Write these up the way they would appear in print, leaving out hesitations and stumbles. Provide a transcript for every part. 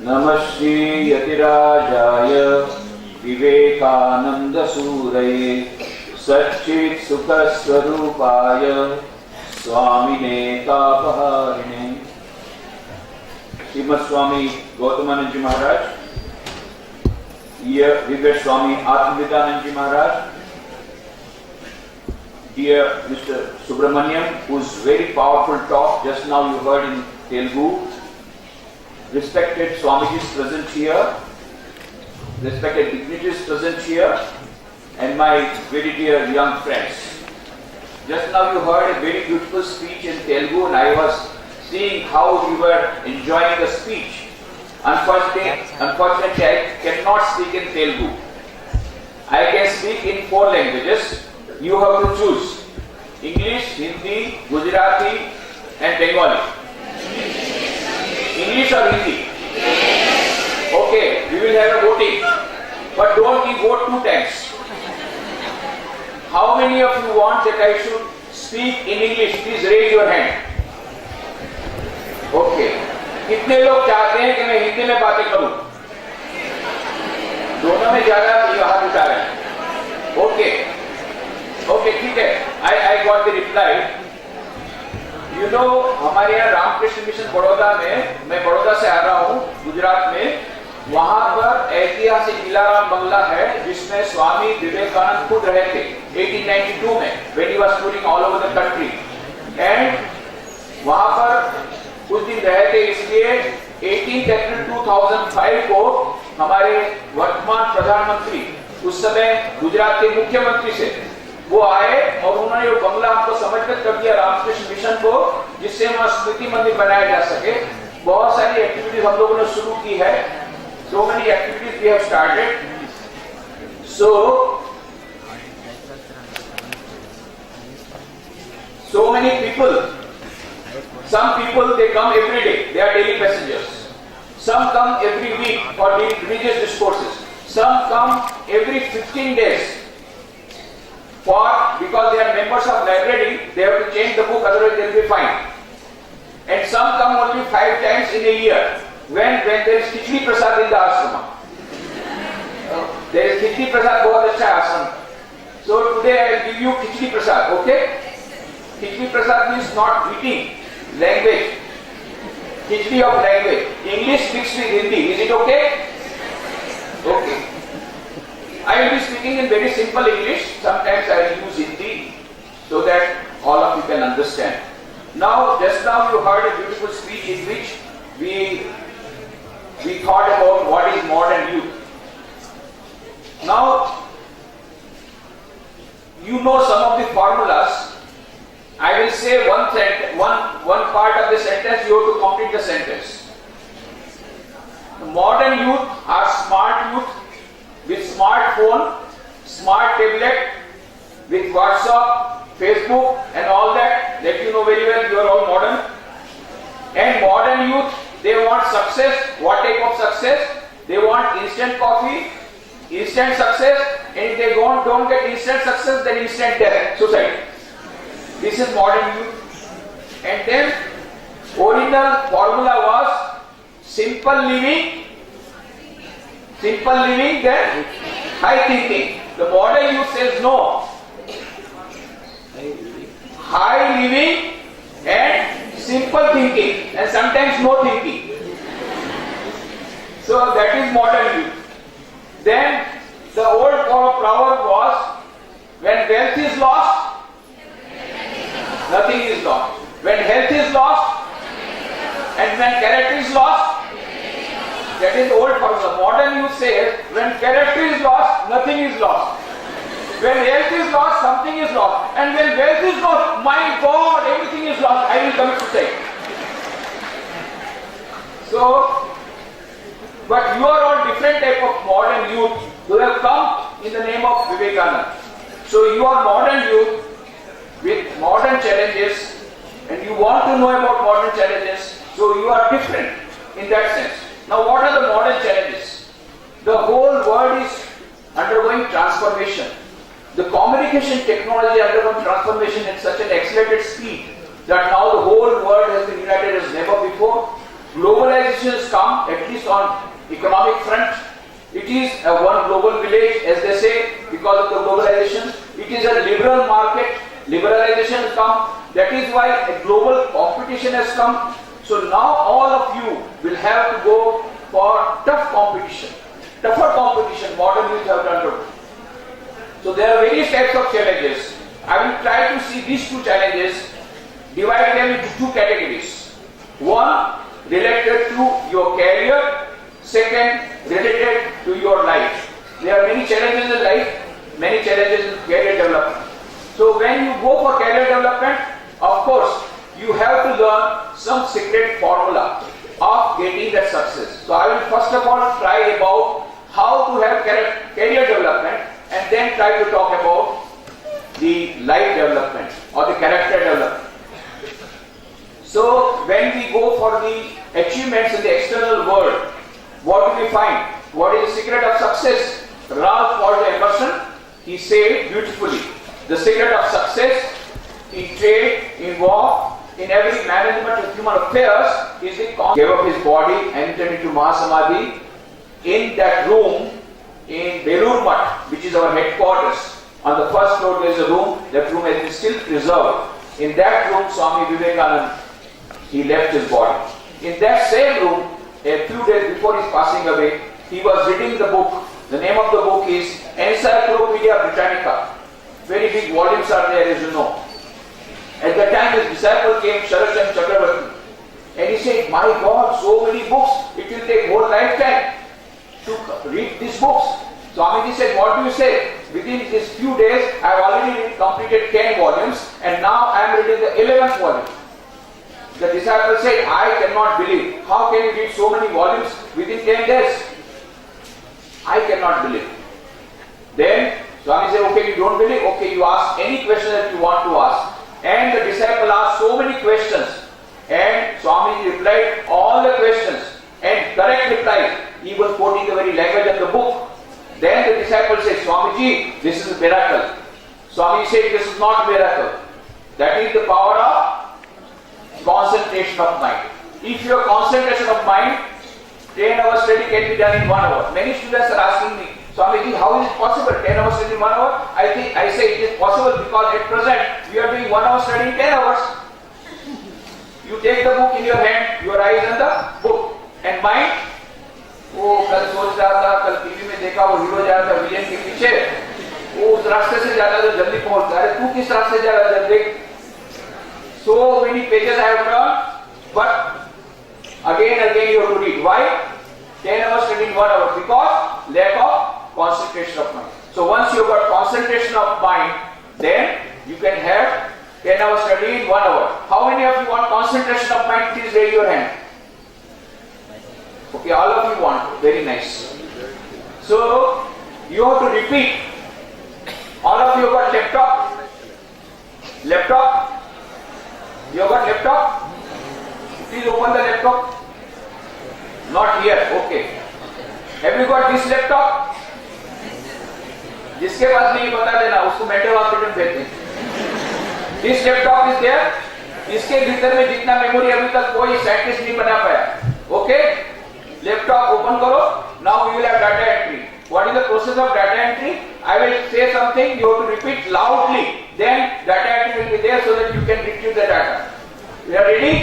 नमः श्री यतिराजाय विवेकानंदसूरये सच्चित् सुखस्वरूपाय स्वामिने तापहारिणे। श्रीमद स्वामी गौतमानंद जी महाराज, Revered Swami Atmavidanand ji Maharaj, dear Mr. Subramaniam, whose very powerful talk just now you heard in Telugu, respected Swamijis present here, respected dignitaries present here, and my very dear young friends. Just now you heard a very beautiful speech in Telugu, and I was seeing how you were enjoying the speech. Unfortunately, I cannot speak in Telugu. I can speak in 4 languages. You have to choose: English, Hindi, Gujarati, and Bengali. English or Hindi? Okay, we will have a voting, but don't we vote 2 times. How many of you want that I should speak in English? Please raise your hand. Okay. कितने लोग चाहते हैं कि मैं हिंदी में बातें करूं? दोनों में ज्यादा हाथ उठा रहे हैं। ओके, ठीक है। I got the reply. You know, हमारे यहाँ रामकृष्ण मिशन बड़ौदा में, मैं बड़ौदा से आ रहा हूँ गुजरात में, वहां पर ऐतिहासिक दिलाराम बंगला है जिसमें स्वामी विवेकानंद खुद रहे थे 1892 में, when he was touring all over the country, and वहां पर कुछ दिन रहे थे। इसलिए 18 अप्रैल 2005 को हमारे वर्तमान प्रधानमंत्री, उस समय गुजरात के मुख्यमंत्री से, वो आए और उन्होंने वो बंगला हमको समर्पित कर दिया रामकृष्ण मिशन को, जिससे वहां स्मृति मंदिर बनाया जा सके। बहुत सारी एक्टिविटीज हम लोगों ने शुरू की है। So many activities we have started. So many people. Some people, they come every day, they are daily passengers. Some come every week for religious discourses. Some come every 15 days because they are members of library, they have to change the book, otherwise they will be fined. And some come only 5 times in a year when there is Khichdi Prasad in the ashrama. There is Khichdi Prasad, बहुत अच्छा आश्रम. So today I will give you Khichdi Prasad, okay? Khichdi Prasad means not eating. Language, history of language, English mixed with Hindi. Is it okay? Okay. I will be speaking in very simple English. Sometimes I will use Hindi so that all of you can understand. Just now you heard a beautiful speech in which we thought about what is modern youth. Now, you know some of the formulas. I will say one part of the sentence, you have to complete the sentence. The modern youth are smart youth with smartphone, smart tablet, with WhatsApp, Facebook and all that you know very well. You are all modern. And modern youth, they want success. What type of success? They want instant coffee, instant success, and if they don't get instant success, then instant death, suicide. This is modern youth. And then original formula was simple living, then high thinking. The modern youth says no. High living and simple thinking, and sometimes no thinking. So that is modern youth. Then the old proverb was, when wealth is lost, nothing is lost. When health is lost, and when character is lost, that is the old formula. Modern youth says, when character is lost, nothing is lost. When health is lost, something is lost. And when wealth is lost, my God, everything is lost. I will commit suicide. So, but you are all different type of modern youth who have come in the name of Vivekananda. So you are modern youth with modern challenges, and you want to know about modern challenges, so you are different in that sense. Now what are the modern challenges? The whole world is undergoing transformation. The communication technology undergoing transformation at such an accelerated speed that now the whole world has been united as never before. Globalization has come, at least on economic front. It is a one global village, as they say, because of the globalization. It is a liberal market. Liberalization has come. That is why a global competition has come. So now all of you will have to go for tough competition. Tougher competition, modern youth have turned out. So there are various types of challenges. I will try to see these two challenges, divide them into two categories. One related to your career, second related to your life. There are many challenges in life, many challenges in career development. So when you go for career development, of course, you have to learn some secret formula of getting that success. So I will first of all try about how to have career development, and then try to talk about the life development or the character development. So when we go for the achievements in the external world, what do we find? What is the secret of success? Ralph Waldo Emerson, he said beautifully, the secret of success in trade, in war, in every management of human affairs is the gave up his body, entered into Mahasamadhi. In that room in Belur Math, which is our headquarters, on the first floor there is a room. That room has been still preserved. In that room, Swami Vivekananda, he left his body. In that same room, a few days before his passing away, he was reading the book. The name of the book is Encyclopedia Britannica. Very big volumes are there, as you know. At that time, his disciple came, Sharachandra Chakravarti, and he said, "My God, so many books, it will take whole lifetime to read these books." Swamiji said, "What do you say? Within these few days, I have already completed 10 volumes, and now I am reading the 11th volume." The disciple said, "I cannot believe. How can you read so many volumes within 10 days? I cannot believe." Then Swami said, "Okay, you don't believe? Okay, you ask any question that you want to ask." And the disciple asked so many questions, and Swami replied all the questions, and correct replies, even quoting the very language of the book. Then the disciple said, "Swamiji, this is a miracle." Swami said, "This is not miracle. That is the power of concentration of mind. If your concentration of mind, 10 hours study can be done in 1 hour. Many students are asking me, "Swamiji, how is it possible? 10 hours study in 1 hour?" I say it is possible because at present we are doing 1 hour study in 10 hours. You take the book in your hand, your eyes on the book, and mind, वो कल सोच रहा था, कल TV में देखा वो hero जा रहा था विलेन के पीछे, वो उस रास्ते से जाता तो जल्दी पहुंचता है, तू किस रास्ते जा रहा है देख. So many pages I have done, but again you have to read. Why? 10 hours study in 1 hour, because lack of concentration of mind. So once you have got concentration of mind, then you can have 10 hours study in 1 hour. How many of you want concentration of mind? Please raise your hand. Okay, all of you want. Very nice. So you have to repeat. All of you have got laptop? Laptop? You have got laptop? Please open the laptop. Not here. Okay. Have you got this laptop? जिसके पास नहीं बता देना, उसको mental hospital भेज दें. This laptop is there. इसके भीतर में जितना मेमोरी अभी तक कोई साइंटिस्ट नहीं बना पाया. Okay? Laptop open करो. Now we will have data entry. What is the process of data entry? I will say something, you have to repeat loudly. Then data entry will be there so that you can retrieve the data. You are ready?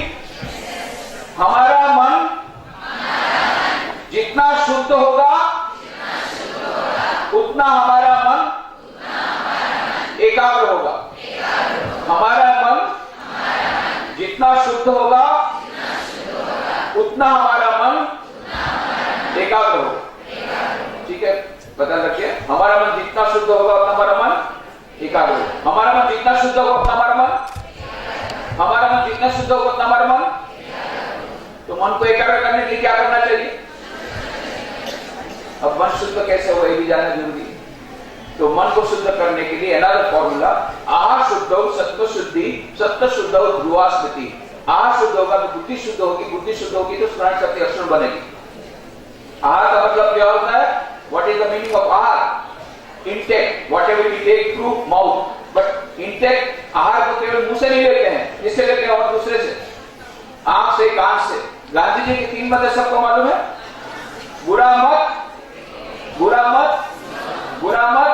हमारा मन जितना शुद्ध होगा, उतना हमारा मन एकाग्र होगा. हमारा मन जितना शुद्ध होगा, उतना हमारा मन एकाग्र होगा. ठीक है, पता रखिए. हमारा मन जितना शुद्ध होगा, उतना हमारा मन एकाग्र होगा. हमारा मन जितना शुद्ध होगा, उतना हमारा मन, हमारा मन जितना शुद्ध होगा, उतना हमारा मन. तो मन को एकाग्र करने के लिए क्या करना चाहिए? अब मन शुद्ध कैसे होगा ये भी जानना जरूरी है. तो मन को शुद्ध करने के लिए अनदर फॉर्मूला, आहार शुद्ध सत्व शुद्धि, सत्व शुद्ध ध्रुवा स्मृति. आहार शुद्ध होगा तो बुद्धि शुद्ध होगी, बुद्धि शुद्ध होगी तो स्मरण शक्ति अक्षुण बनेगी. आहार का मतलब क्या होता है? What is the meaning of ahar? Intake, whatever we take through mouth. But intake आहार को केवल मुंह से नहीं लेते हैं, किससे लेते हैं? और दूसरे से, आंख से, कान से. गांधी जी के 3 मंत्र सबको मालूम है. बुरा मत, बुरा मत, बुरा मत,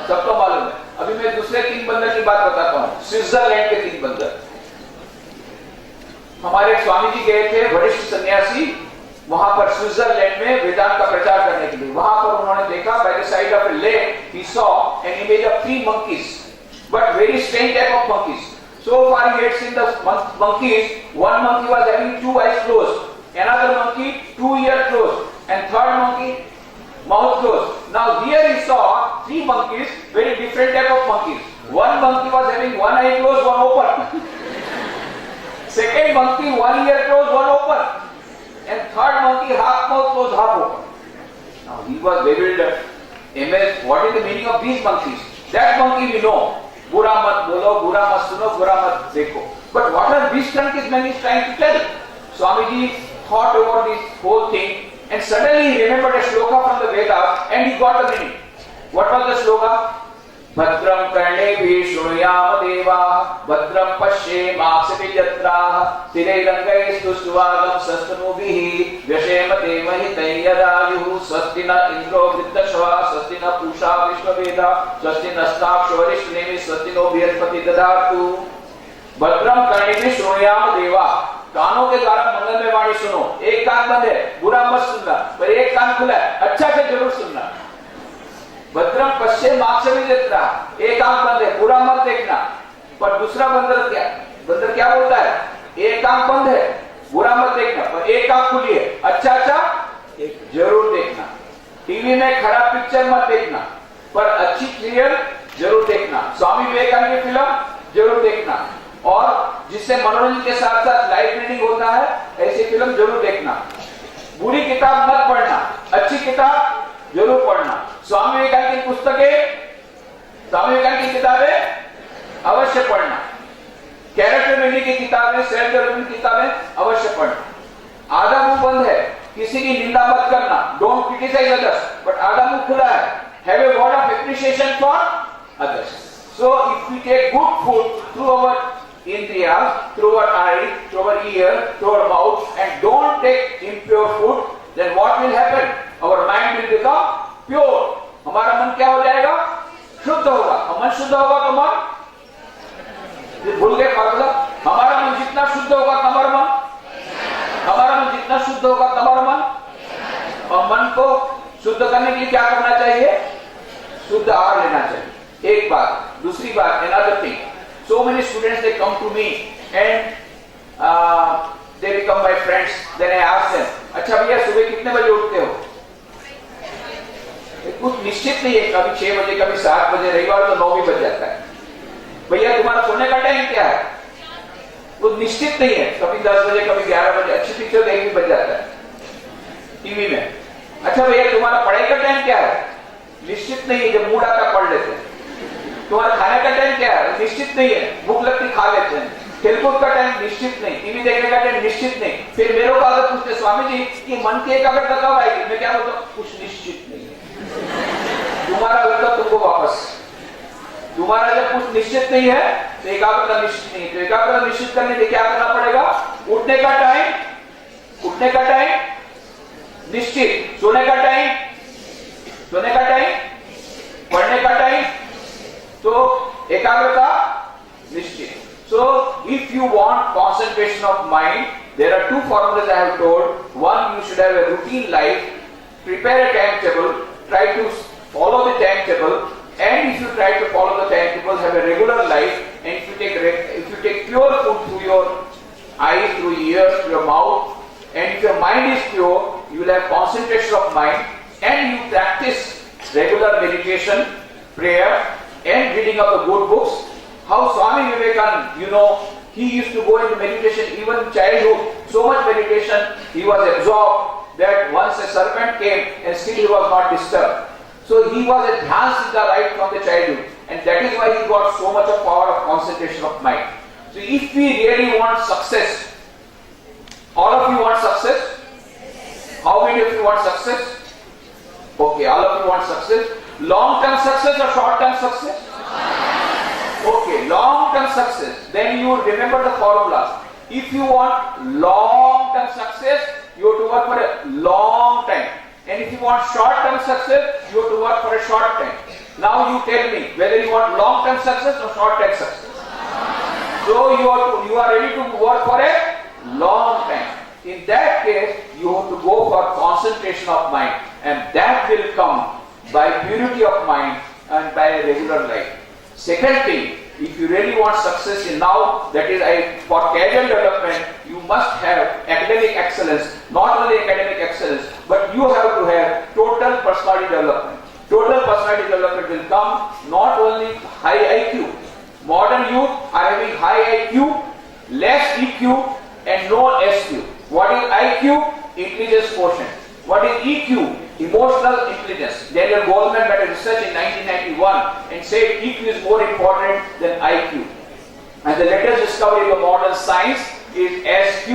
सबको मालूम है। अभी मैं दूसरे 3 बंदर की बात बताता हूं, स्विट्जरलैंड के 3 बंदर। हमारे स्वामी जी गए थे, वरिष्ठ सन्यासी, वहां पर स्विट्जरलैंड में वेदांत का प्रचार करने के लिए। वहां पर उन्होंने देखा, by the side of A lake he saw an image of 3 monkeys, but very strange type of monkeys. So far he had seen the monkeys. One monkey was having 2 eyes closed, another monkey 2 ears closed, and third monkey mouth closed. Now here he saw 3 monkeys, very different type of monkeys. One monkey was having 1 eye closed, 1 open. Second monkey 1 ear closed, 1 open. And third monkey half mouth closed, half open. Now he was bewildered, amazed. What is the meaning of these monkeys? That monkey we know. बुरा मत बोलो, बुरा मत सुनो, बुरा मत देखो. But what are these monkeys man is trying to tell? Swamiji thought over this whole thing, and suddenly he remembered a shloka from the Vedas, and he got the meaning. What was the shloka? भद्रं कर्णेभिः शृणुयाम देवाः, भद्रं पश्येमाक्षभिर्यत्राः, स्थिरैरङ्गैस्तुष्ट्वागं सस्तनूभिः व्यशेम देवहितं यदायुः, स्वस्ति न इन्द्रो वृद्धश्रवा, स्वस्ति न पूषा विश्ववेदाः, स्वस्ति नस्ताक्षो वरिष्ठनेमिः, स्वस्ति नो बृहस्पतिः ददातु। भद्रं कर्णेभिः शृणुयाम देवाः, कानों के द्वारा मंगलमय वाणी सुनो। एक कान बंद है, बुरा मत सुनना, पर एक कान खुला है, अच्छा से जरूर सुनना। भद्रम पश्चिम आक्षविजत्रा, एक आंख बंद है, बुरा मत देखना। पर दूसरा बंदर क्या बोलता है? एक आंख बंद है, बुरा मत देखना, पर एक आंख खुली है, अच्छा जरूर देखना। टीवी में खराब पिक्चर मत देखना, पर अच्छी सीरियल जरूर देखना। स्वामी विवेकानंद की फिल्म जरूर देखना, और जिससे मनोरंजन के साथ साथ लाइफ रीडिंग होता है, ऐसी फिल्म जरूर देखना। बुरी किताब मत पढ़ना, अच्छी किताब जरूर पढ़ना। स्वामी विवेकानंद की पुस्तकें, स्वामी विवेकानंद की किताबें अवश्य पढ़ना। कैरेक्टर बिल्डिंग की किताबें, सेल्फ डेवलपमेंट की किताबें अवश्य पढ़ना। आधा मुंह बंद है, किसी की निंदा मत करना, डोंट क्रिटिसाइज अदर्स, बट आधा मुंह खुला है, have a word of appreciation for others. So if we take good food through our indriyas, through our eye, through our ear, through our mouth, and don't take impure food, then what will happen? Our mind will become pure. हमारा मन क्या हो जाएगा? शुद्ध होगा। मन शुद्ध होगा तो मन भूल गए फॉर्मूला। हमारा मन जितना शुद्ध होगा हमारा मन, हमारा मन जितना शुद्ध होगा हमारा मन। और मन को शुद्ध करने के लिए क्या करना चाहिए? शुद्ध आहार लेना चाहिए। एक बात। दूसरी बात, another thing. So many students they come to me and they become my friends. Then I ask them, अच्छा भैया सुबह कितने बजे उठते हो? कुछ निश्चित नहीं है, कभी 6 बजे, कभी 7 बजे, रविवार तो 9 भी बज जाता है। भैया तुम्हारा सोने का टाइम क्या है? कुछ निश्चित नहीं है, कभी 10 बजे, कभी 11 बजे, अच्छी पिक्चर देखने भी बज जाता है टीवी में। अच्छा भैया तुम्हारा पढ़ाई का टाइम क्या है? निश्चित नहीं है, जब मूड आता पढ़ लेते हैं। तुम्हारा खाने का टाइम क्या है? निश्चित नहीं है, भूख लगती खा लेते हैं। खेलकूद का टाइम निश्चित नहीं, टीवी देखने का टाइम निश्चित नहीं। फिर मेरे को अगर पूछते स्वामी जी कि मन की एकाग्रता कब आएगी, मैं क्या बोलता हूँ? कुछ निश्चित नहीं है। तुम्हारा मतलब तुमको वापस, तुम्हारा जब कुछ निश्चित नहीं है तो एकाग्रता निश्चित नहीं है। तो एकाग्रता निश्चित करने के लिए क्या करना पड़ेगा? उठने का टाइम, उठने का टाइम निश्चित, सोने का टाइम, सोने का टाइम, पढ़ने का टाइम, तो एकाग्रता निश्चित। So if you want concentration of mind, there are 2 formulas I have told. One, you should have a routine life, prepare a timetable, try to follow the timetable, and if you try to follow the timetable, have a regular life, and if you take pure food through your eyes, through ears, through your mouth, and if your mind is pure, you will have concentration of mind, and you practice regular meditation, prayer, and reading of the good books. How Swami Vivekananda, you know, he used to go into meditation even in childhood. So much meditation, he was absorbed that once a serpent came and still he was not disturbed. So he was a Dhyan Siddha right from the childhood, and that is why he got so much of power of concentration of mind. So if we really want success, all of you want success? How many of you want success? Okay, all of you want success. Long-term success or short-term success? Okay, long-term success. Then you remember the formula. If you want long-term success, you have to work for a long time. And if you want short-term success, you have to work for a short time. Now you tell me whether you want long-term success or short-term success. So you are ready to work for a long time. In that case, you have to go for concentration of mind, and that will come by purity of mind and by a regular life. Second thing, if you really want success in now, that is for career development, you must have academic excellence. Not only academic excellence, but you have to have total personality development. Total personality development will come not only high IQ. Modern youth are having high IQ, less EQ, and no SQ. What is IQ? Intelligence quotient. What is EQ? Emotional intelligence. Daniel Goleman made a research in 1991 and said EQ is more important than IQ. And the latest discovery of modern science is SQ.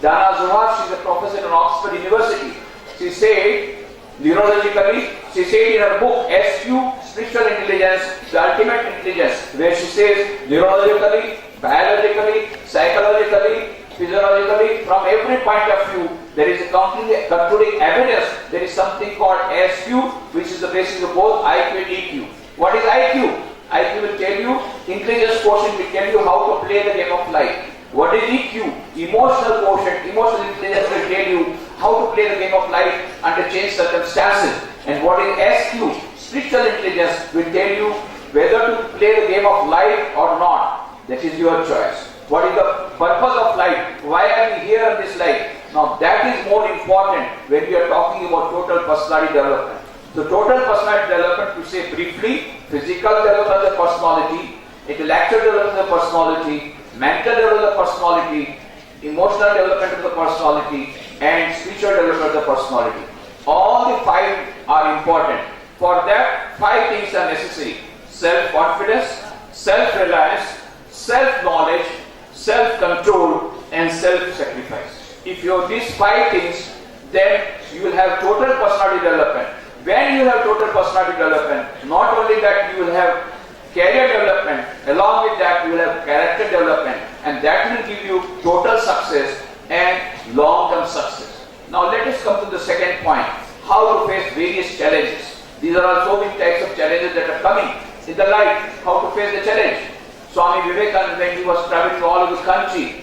Dana Zohar, she is a professor at Oxford University. She said, neurologically, she said in her book, SQ, spiritual intelligence, the ultimate intelligence, where she says neurologically, biologically, psychologically, physiologically, from every point of view, there is a concluding evidence. There is something called SQ, which is the basis of both IQ and EQ. What is IQ? IQ will tell you, intelligence quotient will tell you how to play the game of life. What is EQ? Emotional quotient, emotional intelligence will tell you how to play the game of life under changed circumstances. And what is SQ? Spiritual intelligence will tell you whether to play the game of life or not. That is your choice. What is the purpose of life? Why are we here in this life? Now that is more important when we are talking about total personality development. So total personality development, to say briefly, physical development of the personality, intellectual development of the personality, mental development of the personality, emotional development of the personality, and spiritual development of the personality. All the five are important. For that, five things are necessary: self-confidence, self-reliance, self-knowledge, self-control, and self-sacrifice. If you have these five things, then you will have total personality development. When you have total personality development, not only that you will have career development, along with that you will have character development, and that will give you total success and long-term success. Now let us come to the second point, how to face various challenges. These are all so many types of challenges that are coming in the life, how to face the challenge. Swami Vivekananda, when he was traveling all over the country,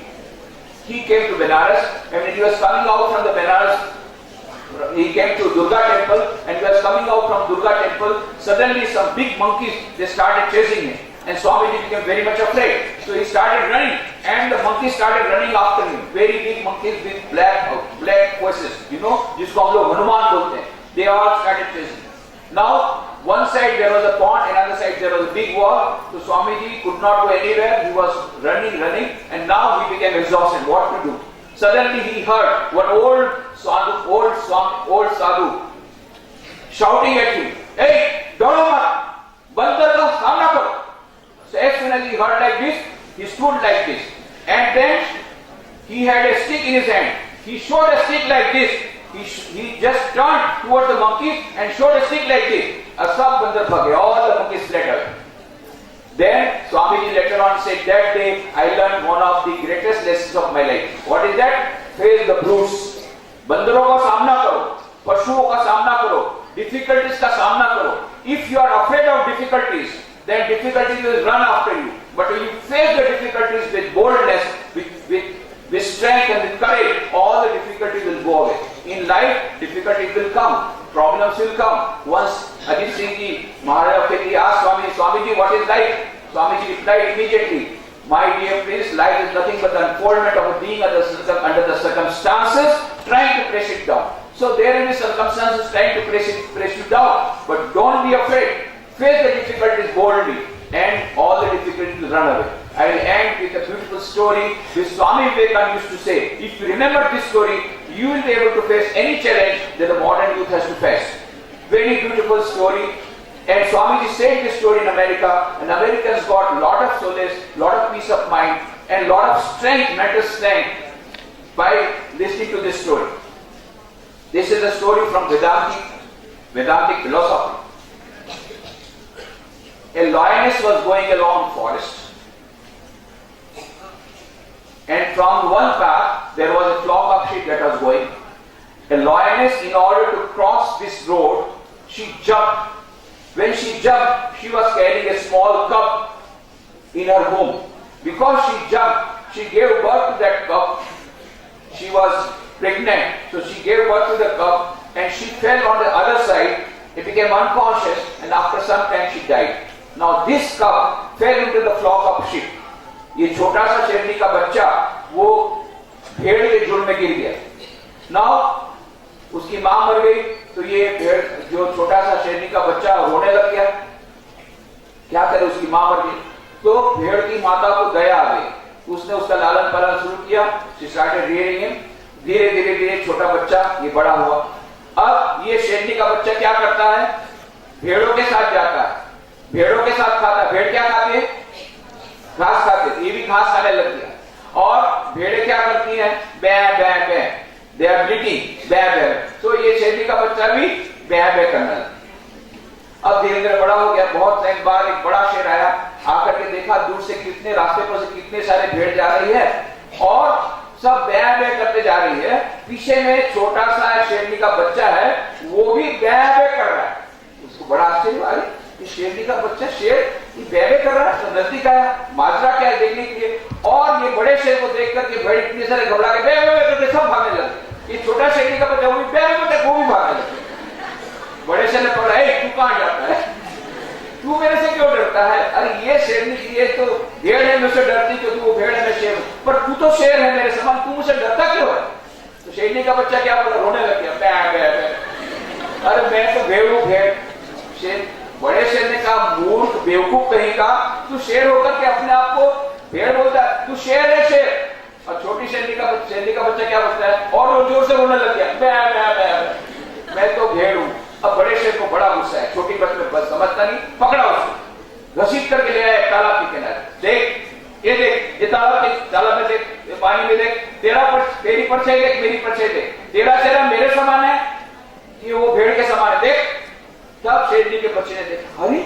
he came to Benares, and when he was coming out from the Benares, he came to Durga temple, and he was coming out from Durga temple, suddenly some big monkeys, they started chasing him, and Swamiji became very much afraid. So he started running, and the monkeys started running after him, very big monkeys with black faces, जिसको हम लोग हनुमान बोलते हैं. They all started chasing him. Now, one side there was a pond, another side there was a big wall. So Swamiji could not go anywhere. He was running, and now he became exhausted. What to do? Suddenly he heard one old sadhu shouting at him, "Hey, doro mat, bandar ka samna karo." So as soon as he heard like this, he stood like this, and then he had a stick in his hand. He showed a stick like this. He just turned towards the monkeys and showed a stick like this. Sab bandar bhage, all the monkeys fled away. Then Swamiji later on said, that day I learned one of the greatest lessons of my life. What is that? Face the brutes. बंदरों का सामना करो, पशुओं का सामना करो, difficulties का सामना करो. If you are afraid of difficulties, then difficulties will run after you. But when you face the difficulties with boldness, with strength and with courage, all the difficulties will go away. In life, difficulties will come, problems will come. Once Ajit Singh Ji, Maharaj of Kheti asked Swamiji, what is life? Swamiji replied immediately, my dear prince, life is nothing but the unfoldment of a being under the circumstances trying to press it down. So there will be circumstances trying to press you down, but don't be afraid. Face the difficulties boldly, and all the difficulties will run away. I will end with a beautiful story which Swami Vivekananda used to say. If you remember this story, you will be able to face any challenge that the modern youth has to face. Very beautiful story. And Swamiji said this story in America, and Americans got a lot of solace, lot of peace of mind, and lot of strength, mental strength, by listening to this story. This is a story from Vedantic philosophy. A lioness was going along forest, and from one path there was a flock of sheep that was going, A lioness, in order to cross this road, she jumped. When she jumped, she was carrying a small cub in her womb. Because she jumped, she gave birth to that cub. She was pregnant, so she gave birth to the cub, and she fell on the other side. It became unconscious, and after some time she died. Now this cub fell into the flock of sheep. ये छोटा सा शेरनी का बच्चा वो भेड़ के झुंड में गिर गया. Now उसकी मां मर गई, तो ये भेड़ जो छोटा सा शेरनी का बच्चा रोने लग गया. क्या करे, उसकी मां मर गई. तो भेड़ की माता को दया आ गई. उसने उसका लालन पालन शुरू किया. She started rearing him. धीरे धीरे धीरे छोटा बच्चा ये बड़ा हुआ. अब ये शेरनी का बच्चा क्या करता है, भेड़ों के साथ जाता है, भेड़ों के साथ खाता है. भेड़ क्या खाती है, घास खाते. ये भी घास खाने लग गया. और भेड़ें क्या करती हैं, बै बै बै, दे आर ब्लीटिंग, बै बै. तो ये शेरनी का बच्चा भी बै बै करने लगा. अब धीरे धीरे बड़ा हो गया. बहुत टाइम बाद एक बड़ा शेर आया, आकर के देखा दूर से कितने रास्ते पर से कितने सारे भेड़ जा रही है और सब बै बै करते जा रही है. पीछे में छोटा सा शेरनी का बच्चा है, वो भी बै बै कर रहा है. उसको बड़ा आश्चर्य हुआ, अरे शेरनी का बच्चा शेर ये बै बै कर रहा है. तो नजदीक आया, माजरा क्या है देखने के लिए. और ये बड़े शेर को देख करके भेड़ इतने सारे घबरा के बै बै करके सब भागने लगे. ये छोटा शेरनी का बच्चा वो भी बै बै करके वो भी भागने लगे. बड़े शेर ने पकड़ा, तू कहां जाता है, तू मेरे से क्यों डरता है. अरे ये शेरनी, ये तो भेड़ है, मुझसे डरती क्यों, तू वो भेड़ है मैं शेर हूं, पर तू तो शेर है मेरे समान, तू मुझसे डरता क्यों है. तो शेरनी का बच्चा क्या बोला, रोने लग गया, बै बै बै. अरे मैं तो भेड़ हूं, भेड़. शेर, बड़े शेर ने कहा, मूर्ख बेवकूफ कहीं का, तू शेर होकर के अपने आप को भेड़ बोलता है, तू शेर है शेर. और छोटी शेरनी का बच्चा क्या बोलता है, और जोर से रोने लग गया, बै बै बै, मैं तो भेड़ हूं. अब बड़े शेर को बड़ा गुस्सा है, छोटी बच्चे में बस समझता नहीं, पकड़ा उसको, घसीट करके ले आया तालाब के किनारे. देख ये तालाब में देख, ये पानी में देख, तेरी परछाई देख, मेरी परछाई देख, तेरा चेहरा मेरे समान है, ये वो भेड़ के समान है, देख. तब शेरनी के बच्चे ने देखा, अरे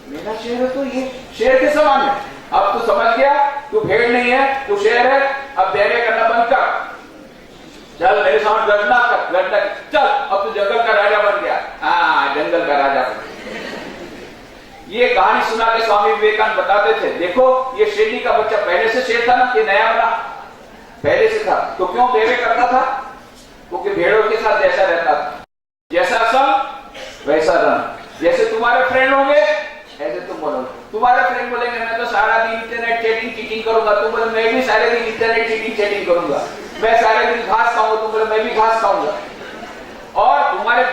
मेरा चेहरा तो ये शेर के समान है. अब तू समझ गया, तू भेड़ नहीं है, तू शेर है. अब बै बै करना बंद कर, चल मेरे सामने गर्जना कर, चल अब तू जंगल का राजा बन गया. हाँ, जंगल का राजा बन गया. ये कहानी सुना के स्वामी विवेकानंद बताते थे, देखो ये शेरनी का बच्चा पहले से शेर था ना, ये नया बना, पहले से था. तो क्यों बै बै करता था, क्योंकि भेड़ों के साथ जैसा रहता था, जैसा संग वैसा रंग. जैसे तुम्हारे फ्रेंड होंगे ऐसे तुम बोलोगे. तुम्हारे फ्रेंड बोलेंगे मैं तो सारा दिन इंटरनेट चीटिंग करूंगा, तुम बोले मैं भी सारे दिन इंटरनेट चीटिंग करूंगा. मैं सारे दिन घास खाऊंगा, तुम बोले मैं भी घास खाऊंगा. और तुम्हारे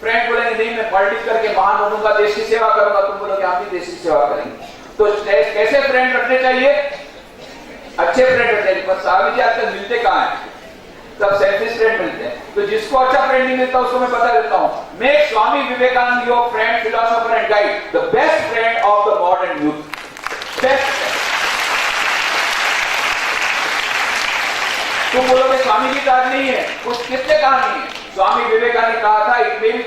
फ्रेंड बोलेंगे नहीं मैं पढ़ लिख करके महान बनूंगा, देश की सेवा करूंगा, तुम बोलोगे हम भी देश की सेवा करेंगे. तो कैसे फ्रेंड रखने चाहिए, अच्छे फ्रेंड रखने चाहिए. पर स्वामी जी आजकल मिलते कहां है, सब सेल्फिश फ्रेंड मिलते हैं. तो जिसको अच्छा फ्रेंड नहीं मिलता उसको मैं बता देता हूं, make Swami Vivekananda your friend, philosopher and guide, the best friend of the modern youth. Best. तुम बोलोगे स्वामी जी का आज नहीं है, कुछ किसने कहा नहीं है. स्वामी विवेकानंद ने कहा था, it may be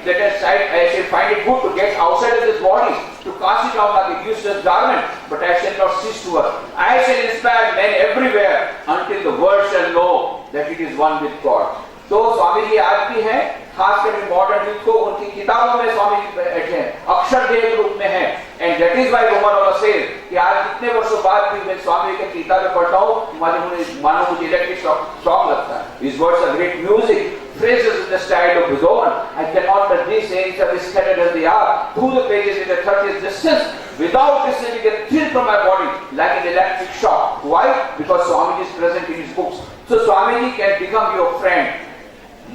that I shall find it good to get outside of this body, to cast it off like a useless garment, but I shall not cease to work. I shall inspire men everywhere until the world shall know that it is one with God. तो स्वामी जी आज भी हैं, खासकर modern youth को उनकी किताबों में स्वामी जी बैठे हैं, अक्षरदेह के रूप में हैं. And that is why Roman says कि आज कितने वर्षों बाद भी मैं स्वामी की किताबें पढ़ता हूं, मानो मुझे इलेक्ट्रिक शॉक लगता है. His words are great music, phrases in the style of his own. I cannot but these sayings are scattered as they are through the pages in the 30th distance without receiving a thrill from my body like an electric shock. Why? Because Swamiji is present in his books. So Swamiji can become your friend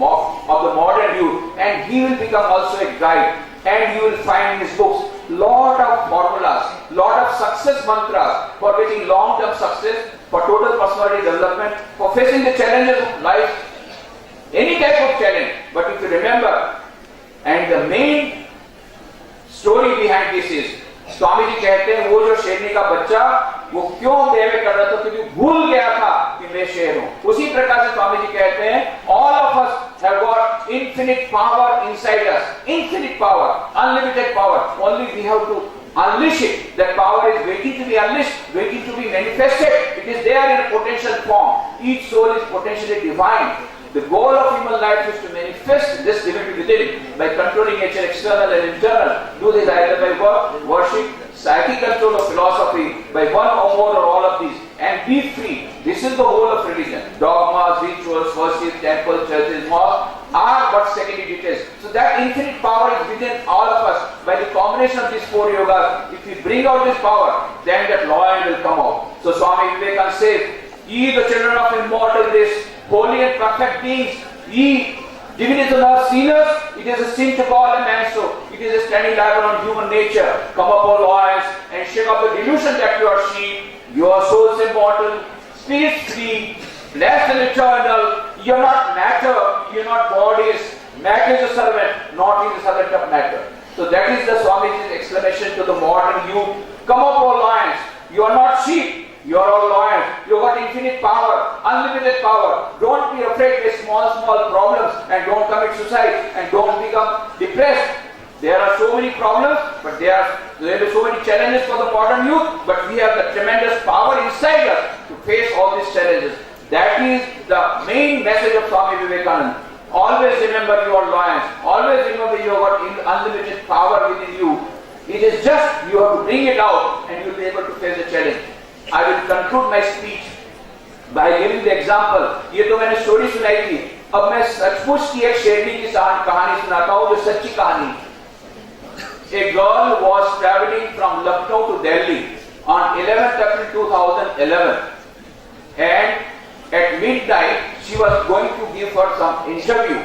of the modern youth, and he will become also a guide, and you will find in his books lot of formulas, lot of success mantras for getting long-term success, for total personality development, for facing the challenges of life, any type of challenge. But if you remember, and the main story behind this is, Swami ji कहते हैं वो जो शेरनी का बच्चा वो क्यों बै बै कर रहा था, क्योंकि भूल गया था कि मैं शेर हूं. उसी प्रकार से स्वामी जी कहते हैं all of us have got infinite power inside us, infinite power, unlimited power, only we have to unleash it. That power is waiting to be unleashed, waiting to be manifested. It is there in a potential form. Each soul is potentially divine. The goal of human life is to manifest this divinity within by controlling nature external and internal. Do this either by work, worship, psychic control or philosophy, by one or more or all of these, and be free. This is the whole of religion. Dogmas, rituals, worship, temples, churches, mosques are but secondary details. So that infinite power is within all of us. By the combination of these four yogas, if we bring out this power, then that lion will come out. So Swami Vivekananda says, ye the children of immortal race, holy and perfect beings, ye divinism of sinners, it is a sin to call a man so. It is a standing libel on human nature. Come up, O lions, and shake off the delusion that you are sheep. Your souls immortal, spirits free, blessed and eternal. You are not matter, you are not bodies. Matter is a servant, not is a servant of matter. So that is the Swamiji's exclamation to the modern youth. Come up, O lions, you are not sheep. You are all lions. You have got infinite power, unlimited power. Don't be afraid with small problems and don't commit suicide and don't become depressed. There are so many problems, but there are so many challenges for the modern youth, but we have the tremendous power inside us to face all these challenges. That is the main message of Swami Vivekananda. Always remember you are lions. Always remember you have got unlimited power within you. It is just you have to bring it out and you will be able to face the challenge. I will conclude my speech by giving the example. ये तो मैंने story सुनाई थी. अब मैं सचमुच की एक शेरनी की कहानी सुनाता हूँ जो सच्ची कहानी. A girl was traveling from Lucknow to Delhi on 11th April 2011, and at midnight she was going to give her some interview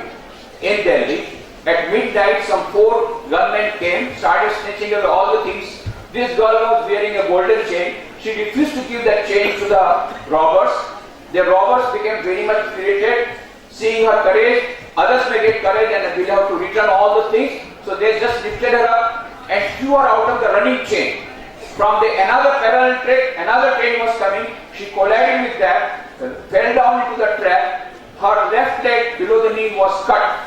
in Delhi. At midnight, some 4 gunmen came, started snatching away all the things. This girl was wearing a golden chain. She refused to give that chain to the robbers. The robbers became very much irritated, seeing her courage. Others may get courage and will have to return all the things. So they just lifted her up and threw her out of the running chain. From another parallel track, another train was coming. She collided with that, fell down into the trap. Her left leg below the knee was cut.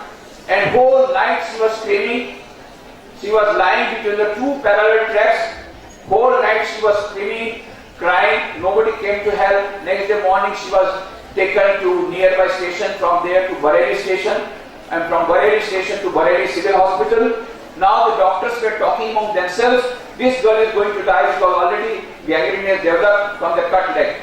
And whole night she was screaming. She was lying between the 2 parallel tracks. Whole night she was screaming, crying. Nobody came to help. Next day morning she was taken to nearby station. From there to Bareilly station, and from Bareilly station to Bareilly Civil Hospital. Now the doctors were talking among themselves. This girl is going to die because already gangrene has developed from the cut leg.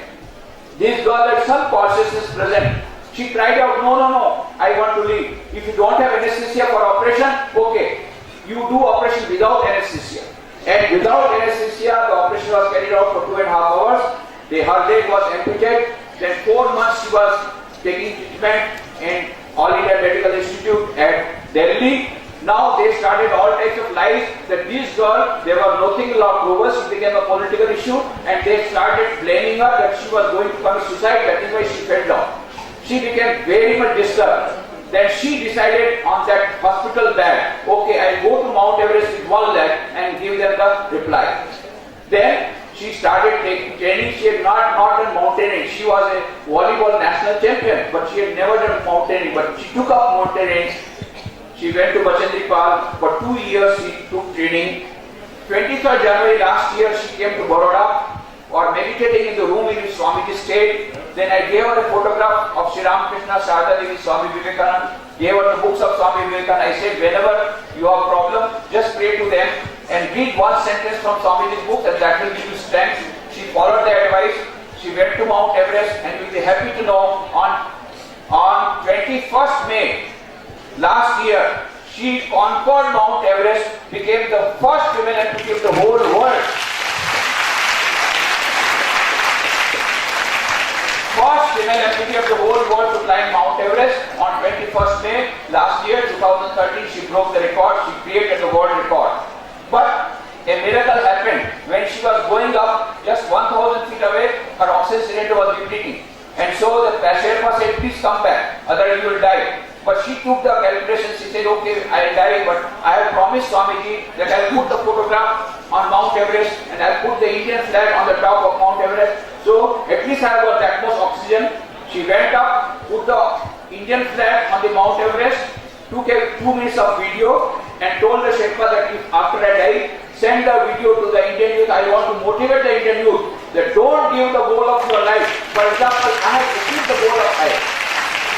This girl had some consciousness present. She cried out, no, I want to leave. If you don't have anesthesia for operation, okay. You do operation without anesthesia. And without anesthesia, the operation was carried out for 2.5 hours. Her leg was amputated. Then 4 months she was taking treatment in All India Medical Institute at Delhi. Now they started all types of lies that this girl, there was nothing over, she became a political issue, and they started blaming her that she was going to commit suicide, that is why she fell down. She became very much disturbed. Then she decided on that hospital bed, okay, I'll go to Mount Everest with one leg and give them the reply. Then she started taking training. She had not done mountaineering. She was a volleyball national champion, but she had never done mountaineering. But she took up mountaineering. She went to Bachendripal. For 2 years she took training. 23rd January last year she came to Baroda for meditating in the room in which Swamiji stayed. Then I gave her a photograph of Sri Ramakrishna, Sharda Devi, Swami Vivekananda. Gave her the books of Swami Vivekananda. I said, whenever you have a problem, just pray to them and read one sentence from Swamiji's book, and that will give you strength. She followed the advice. She went to Mount Everest, and you'll be happy to know on 21st May last year, she conquered Mount Everest, became the first woman amputee of the whole world. First woman amputee of the whole world to climb Mount Everest on 21st May last year, 2013. She broke the record. She created the world record. But a miracle happened. When she was going up, just 1,000 feet away, her oxygen cylinder was depleting. And so the Sherpa said, please come back, otherwise you will die. But she took the calculation. She said, okay, I will die, but I have promised Swamiji that I will put the photograph on Mount Everest and I will put the Indian flag on the top of Mount Everest. So at least I have got that much oxygen. She went up, put the Indian flag on the Mount Everest, took a 2 minutes of video and told the Sherpa that if after I die, send the video to the Indian youth. I want to motivate the Indian youth that don't give the goal of your life. For example, I have achieved the goal of life.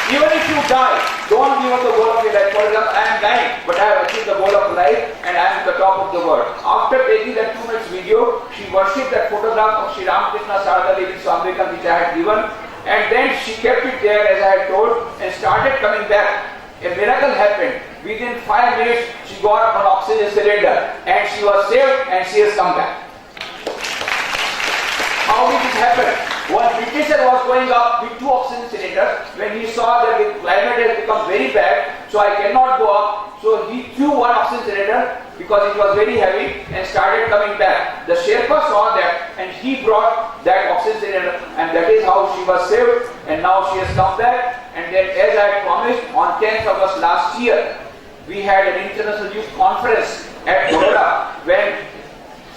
Even if you die, don't give up the goal of your life. For example, I am dying, but I have achieved the goal of life and I am at the top of the world. After taking that 2 minutes video, she worshipped that photograph of Sri Ramakrishna Sarada Devi Swami Vivekananda which I had given, and then she kept it there as I had told and started coming back. A miracle happened. Within 5 minutes, she got an oxygen cylinder and she was saved and she has come back. How did it happen? One Britisher was going up with 2 oxygen cylinders. When he saw that the climate has become very bad, so I cannot go up, so he threw 1 oxygen cylinder because it was very heavy and started coming back. The Sherpa saw that and he brought that oxygen cylinder, and that is how she was saved, and now she has come back. And then, as I had promised, on 10th August last year, we had an international youth conference at Baroda when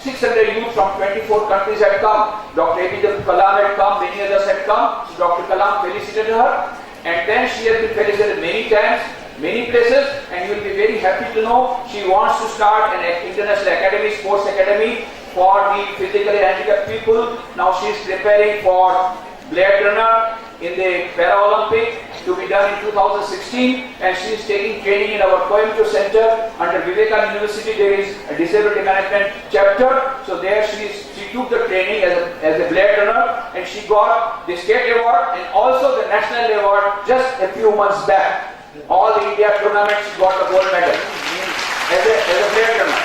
600 youth from 24 countries had come. Dr. APJ Kalam had come, many others had come. So Dr. Kalam felicitated her, and then she has been felicitated many times, many places, and you will be very happy to know she wants to start an international academy, sports academy for the physically handicapped people. Now she is preparing for Blade Runner in the Paralympic to be done in 2016, and she is taking training in our Coimbatore Center under Vivekananda University. There is a disability management chapter, so there she took the training as a Blade Runner, and she got the state award and also the national award just a few months back. All the India tournaments she got the gold medal as a Blade Runner.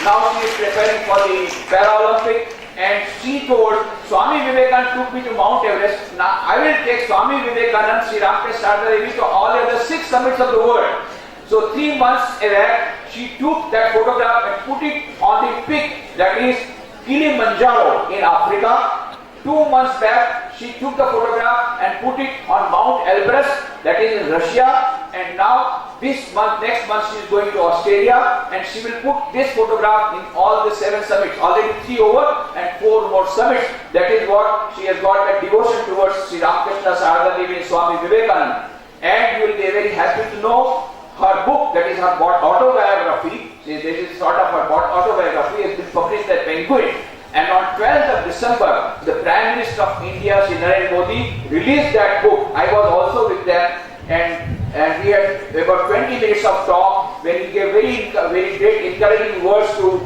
Now she is preparing for the Paralympic. And she told, Swami Vivekananda took me to Mount Everest. Now I will take Swami Vivekananda, Sri Ramakrishna Sarada Devi to all the other 6 summits of the world. So 3 months back, she took that photograph and put it on the peak, that is Kilimanjaro in Africa. 2 months back, she took the photograph and put it on Mount Elbrus, that is in Russia. And now next month she is going to Australia, and she will put this photograph in all the 7 summits. Already 3 over and 4 more summits. That is what she has got that devotion towards Sri Ramakrishna Sarada Devi and Swami Vivekananda. And you will be very happy to know her book, that is her autobiography. This is sort of her autobiography, has been published at Penguin. And on 12th of December, the Prime Minister of India, Shri Narendra Modi, released that book. I was also with them, and we had about 20 minutes of talk when he gave very great encouraging words to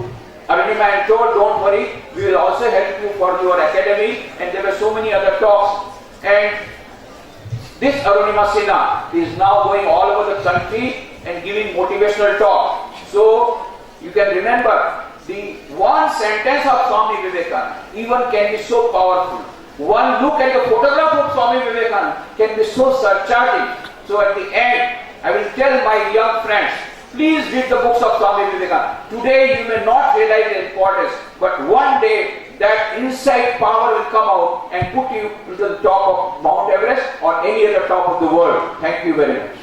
Arunima and told, don't worry, we will also help you for your academy. And there were so many other talks. And this Arunima Sinha is now going all over the country and giving motivational talk. So you can remember, the one sentence of Swami Vivekananda even can be so powerful. One look at the photograph of Swami Vivekananda can be so surcharging. So at the end, I will tell my young friends, please read the books of Swami Vivekananda. Today you may not realize the importance, but one day that insight power will come out and put you to the top of Mount Everest or any other top of the world. Thank you very much.